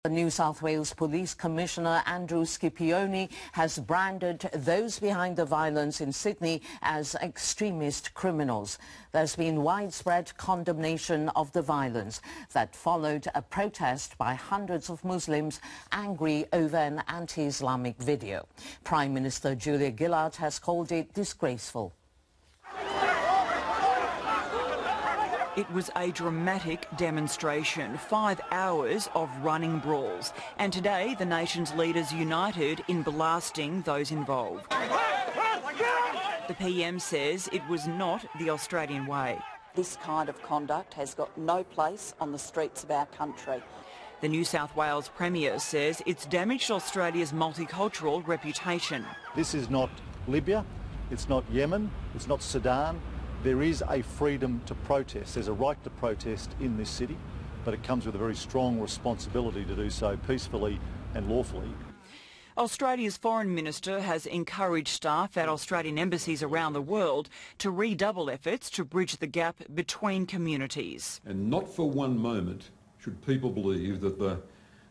The New South Wales Police Commissioner Andrew Scipione has branded those behind the violence in Sydney as extremist criminals. There's been widespread condemnation of the violence that followed a protest by hundreds of Muslims angry over an anti-Islamic video. Prime Minister Julia Gillard has called it disgraceful. It was a dramatic demonstration, 5 hours of running brawls. And today, the nation's leaders united in blasting those involved. The PM says it was not the Australian way. This kind of conduct has got no place on the streets of our country. The New South Wales Premier says it's damaged Australia's multicultural reputation. This is not Libya, it's not Yemen, it's not Sudan. There is a freedom to protest. There's a right to protest in this city, but it comes with a very strong responsibility to do so peacefully and lawfully. Australia's Foreign Minister has encouraged staff at Australian embassies around the world to redouble efforts to bridge the gap between communities. And not for one moment should people believe that the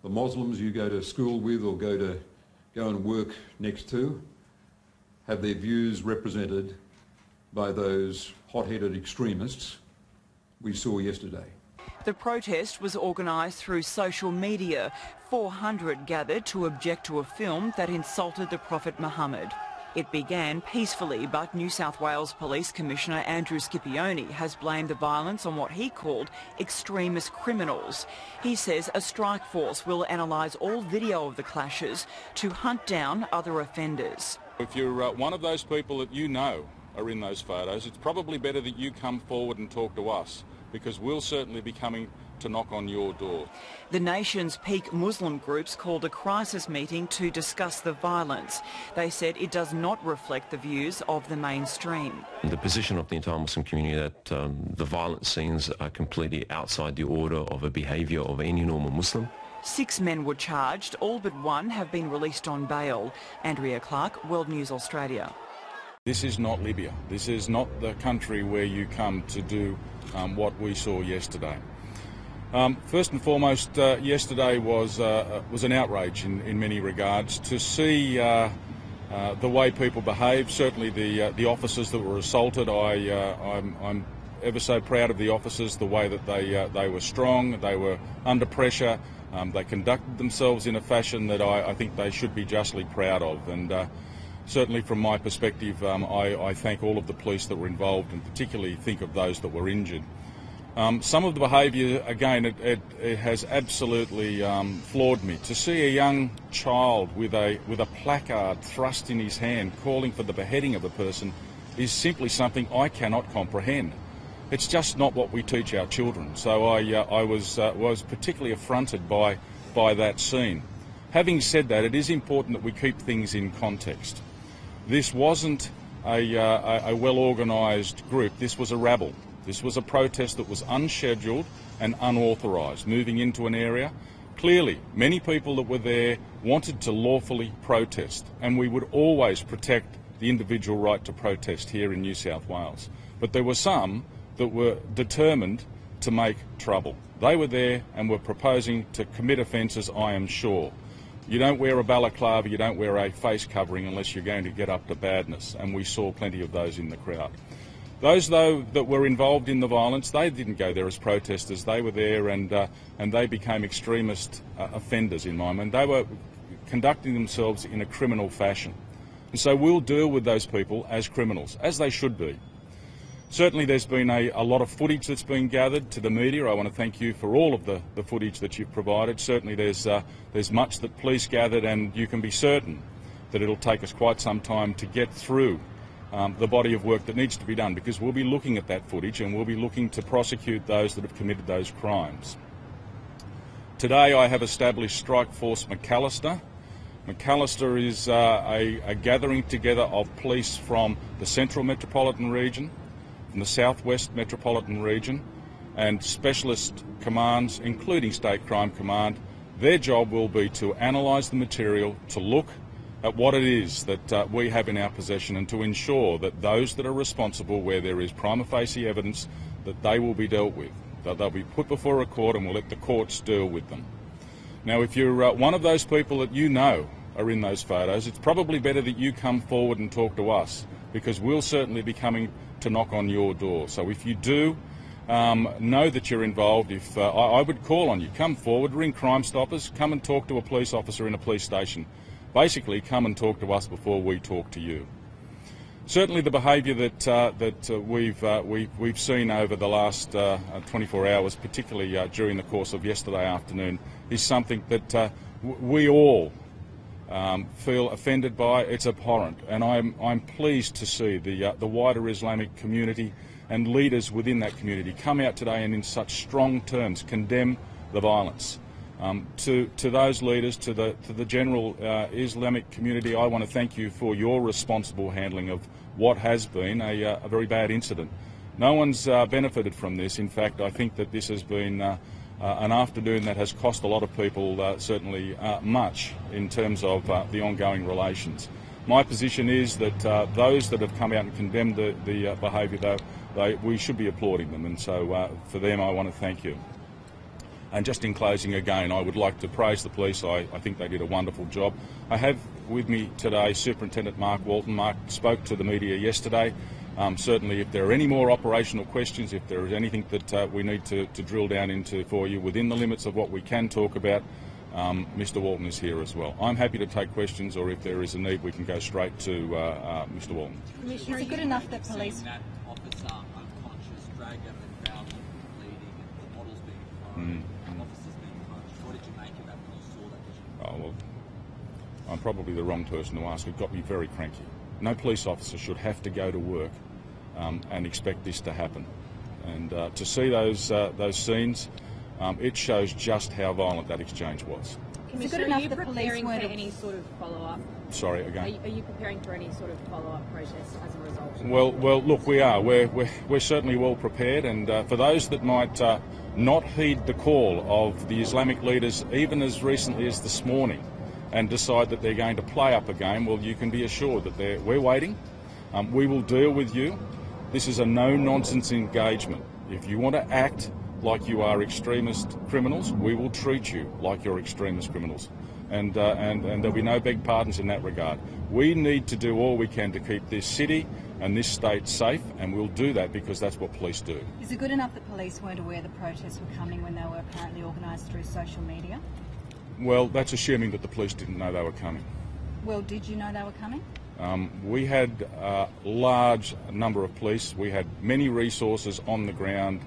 Muslims you go to school with or go and work next to have their views represented by those hot-headed extremists we saw yesterday. The protest was organised through social media. 400 gathered to object to a film that insulted the Prophet Muhammad. It began peacefully, but New South Wales Police Commissioner Andrew Scipione has blamed the violence on what he called extremist criminals. He says a strike force will analyse all video of the clashes to hunt down other offenders. If you're one of those people that you know are in those photos, it's probably better that you come forward and talk to us, because we'll certainly be coming to knock on your door. The nation's peak Muslim groups called a crisis meeting to discuss the violence. They said it does not reflect the views of the mainstream. The position of the entire Muslim community that the violent scenes are completely outside the order of a behaviour of any normal Muslim. 6 men were charged, all but one have been released on bail. Andrea Clark, World News Australia. This is not Libya. This is not the country where you come to do what we saw yesterday. First and foremost, yesterday was an outrage in many regards. To see the way people behaved, certainly the officers that were assaulted, I'm ever so proud of the officers, the way that they were strong, they were under pressure, they conducted themselves in a fashion that I think they should be justly proud of. And certainly from my perspective, I thank all of the police that were involved, and particularly think of those that were injured. Some of the behaviour, again, it has absolutely floored me. To see a young child with a placard thrust in his hand calling for the beheading of a person is simply something I cannot comprehend. It's just not what we teach our children. So I was particularly affronted by that scene. Having said that, it is important that we keep things in context. This wasn't a well-organised group. This was a rabble. This was a protest that was unscheduled and unauthorised, moving into an area. Clearly, many people that were there wanted to lawfully protest, and we would always protect the individual right to protest here in New South Wales. But there were some that were determined to make trouble. They were there and were proposing to commit offences, I am sure. You don't wear a balaclava, you don't wear a face covering unless you're going to get up to badness, and we saw plenty of those in the crowd. Those, though, that were involved in the violence, they didn't go there as protesters. They were there and they became extremist offenders in my mind. They were conducting themselves in a criminal fashion. And so we'll deal with those people as criminals, as they should be. Certainly there's been a lot of footage that's been gathered to the media. I want to thank you for all of the footage that you've provided. Certainly there's much that police gathered, and you can be certain that it'll take us quite some time to get through the body of work that needs to be done, because we'll be looking at that footage and we'll be looking to prosecute those that have committed those crimes. Today I have established Strike Force McAllister. McAllister is a gathering together of police from the Central Metropolitan Region, from the Southwest Metropolitan Region, and specialist commands, including State Crime Command. Their job will be to analyse the material, to look at what it is that we have in our possession, and to ensure that those that are responsible, where there is prima facie evidence, that they will be dealt with, that they'll be put before a court and we'll let the courts deal with them. Now, if you're one of those people that you know are in those photos, it's probably better that you come forward and talk to us, because we'll certainly be coming to knock on your door. So if you do know that you're involved, if I would call on you, come forward, ring Crime Stoppers, come and talk to a police officer in a police station. Basically, come and talk to us before we talk to you. Certainly, the behaviour that we've seen over the last 24 hours, particularly during the course of yesterday afternoon, is something that we all feel offended by. It's abhorrent, and I'm pleased to see the wider Islamic community and leaders within that community come out today and in such strong terms condemn the violence. To those leaders, to the general Islamic community, I want to thank you for your responsible handling of what has been a very bad incident. No one's benefited from this. In fact, I think that this has been an afternoon that has cost a lot of people certainly much in terms of the ongoing relations. My position is that those that have come out and condemned the behaviour, we should be applauding them, and so for them I want to thank you. And just in closing again, I would like to praise the police. I think they did a wonderful job. I have with me today Superintendent Mark Walton. Mark spoke to the media yesterday. Certainly if there are any more operational questions, if there is anything that we need to drill down into for you within the limits of what we can talk about, Mr Walton is here as well. I'm happy to take questions, or if there is a need we can go straight to Mr Walton. Is it good enough that police... That officer unconscious, dragged out of the crowd, bleeding, and the bottles being thrown, officers being punched? What did you make of that when you saw that? Oh, well, I'm probably the wrong person to ask. It got me very cranky. No police officer should have to go to work and expect this to happen. And to see those scenes, it shows just how violent that exchange was. Commissioner, are you preparing for any sort of follow-up? Sorry, again? Are you preparing for any sort of follow-up protest as a result? Well, look, we are. We're certainly well prepared, and for those that might not heed the call of the Islamic leaders, even as recently as this morning, and decide that they're going to play up a game, well, you can be assured that we're waiting. We will deal with you. This is a no-nonsense engagement. If you want to act like you are extremist criminals, we will treat you like you're extremist criminals. And there'll be no beg pardons in that regard. We need to do all we can to keep this city and this state safe, and we'll do that because that's what police do. Is it good enough that police weren't aware the protests were coming when they were apparently organised through social media? Well, that's assuming that the police didn't know they were coming. Well, did you know they were coming? We had a large number of police. We had many resources on the ground,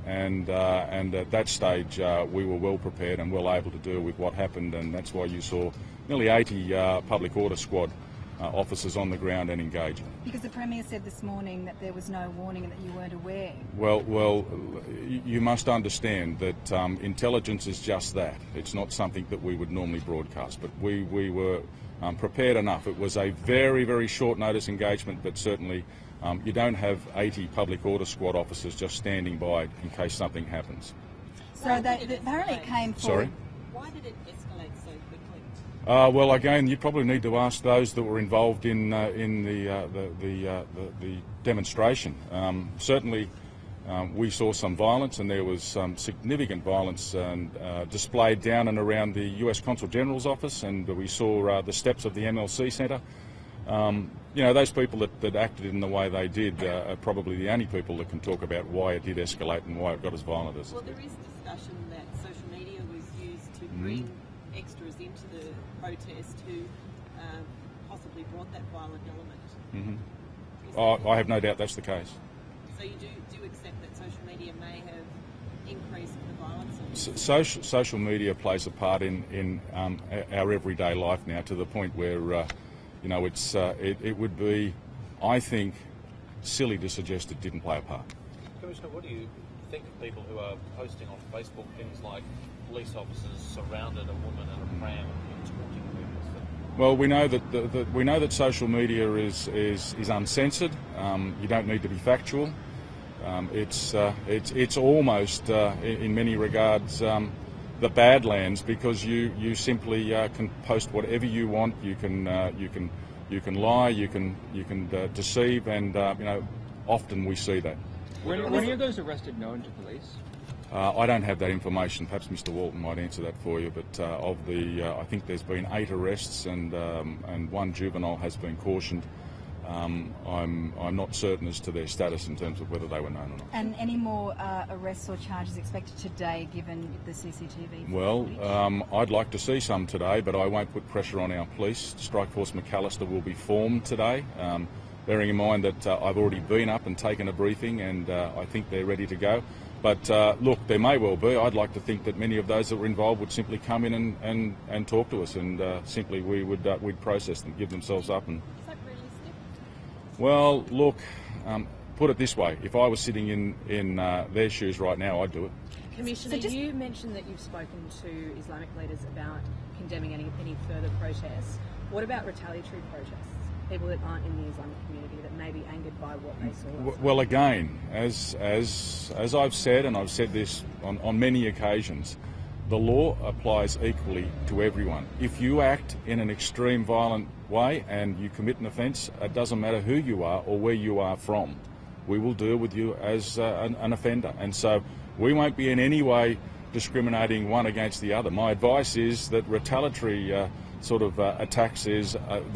and at that stage we were well prepared and well able to deal with what happened, and that's why you saw nearly 80 public order squad officers on the ground and engaging. Because the Premier said this morning that there was no warning and that you weren't aware. Well, you must understand that intelligence is just that. It's not something that we would normally broadcast, but we were prepared enough. It was a very, very short notice engagement, but certainly you don't have 80 public order squad officers just standing by in case something happens. So apparently it came forward. Sorry? Why did it escalate so quickly? Well, again, you probably need to ask those that were involved in the demonstration. Certainly, we saw some violence, and there was some significant violence displayed down and around the US Consul General's office, and we saw the steps of the MLC Centre. You know, those people that acted in the way they did are probably the only people that can talk about why it did escalate and why it got as violent as it did. Well, there is discussion that social media was used to bring extras into the protest who possibly brought that violent element. I have no doubt that's the case. So you do accept that social media may have increased the violence? Social media plays a part in our everyday life now, to the point where you know, it would be, I think, silly to suggest it didn't play a part. Commissioner, what do you think of people who are posting on Facebook things like police officers surrounded a woman in a pram and taunting her? Well, we know that social media is uncensored. You don't need to be factual. It's almost in many regards the Badlands, because you simply can post whatever you want. You can lie. You can deceive, and you know, often we see that. Were any of those arrested known to police? I don't have that information. Perhaps Mr. Walton might answer that for you. But I think there's been 8 arrests and 1 juvenile has been cautioned. I'm not certain as to their status in terms of whether they were known or not. And any more arrests or charges expected today, given the CCTV? Well, I'd like to see some today, but I won't put pressure on our police. Strike Force McAllister will be formed today, bearing in mind that I've already been up and taken a briefing, and I think they're ready to go. But look, there may well be. I'd like to think that many of those that were involved would simply come in and talk to us, and simply we'd process them, give themselves up. And is that realistic? well, look, put it this way: if I was sitting in their shoes right now, I'd do it. Commissioner, you mentioned that you've spoken to Islamic leaders about condemning any further protests. What about retaliatory protests? People that aren't in the Islamic community that may be angered by what they saw? Well, again, as I've said, and I've said this on many occasions, the law applies equally to everyone. If you act in an extreme violent way and you commit an offence, it doesn't matter who you are or where you are from. We will deal with you as an offender. And so we won't be in any way discriminating one against the other. My advice is that retaliatory attacks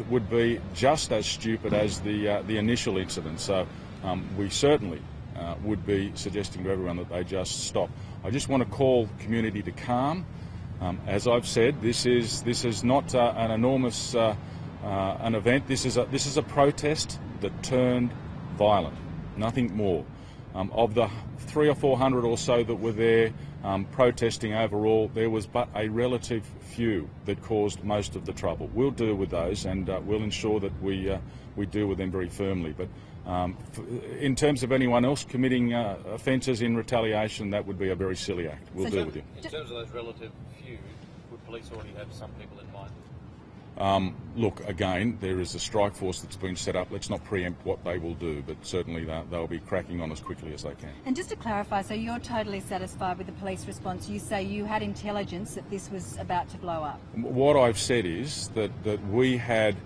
would be just as stupid as the initial incident. So we certainly would be suggesting to everyone that they just stop. I just want to call the community to calm. As I've said, this is not an enormous an event. This is a protest that turned violent, nothing more. Of the 300 or 400 or so that were there protesting overall, there was but a relative few that caused most of the trouble. We'll deal with those, and we'll ensure that we deal with them very firmly. But in terms of anyone else committing offences in retaliation, that would be a very silly act. We'll deal with you. In terms of those relative few, would police already have some people in mind? Look, again, there is a strike force that's been set up. Let's not preempt what they will do, but certainly they'll be cracking on as quickly as they can. And just to clarify, so you're totally satisfied with the police response? You say you had intelligence that this was about to blow up? What I've said is that we had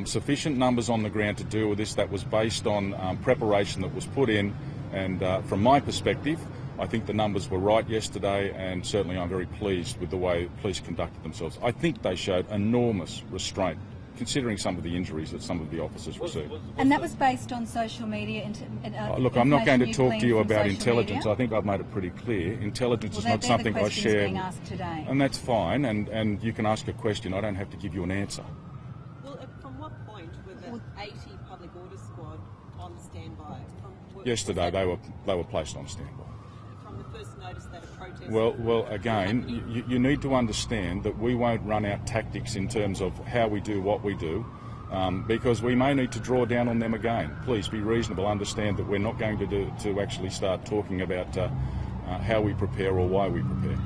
sufficient numbers on the ground to deal with this. That was based on preparation that was put in, and from my perspective, I think the numbers were right yesterday, and certainly I'm very pleased with the way police conducted themselves. I think they showed enormous restraint, considering some of the injuries that some of the officers received. And that was based on social media? Look, I'm not going to talk to you about intelligence. Media? I think I've made it pretty clear. Intelligence is not they're something I share. being asked today. And that's fine, and you can ask a question. I don't have to give you an answer. Well, from what point were the 80 public order squad on standby? Yesterday they were placed on standby. That a protest? Well, again, you need to understand that we won't run out tactics in terms of how we do what we do, because we may need to draw down on them again. Please be reasonable. Understand that we're not going to actually start talking about how we prepare or why we prepare.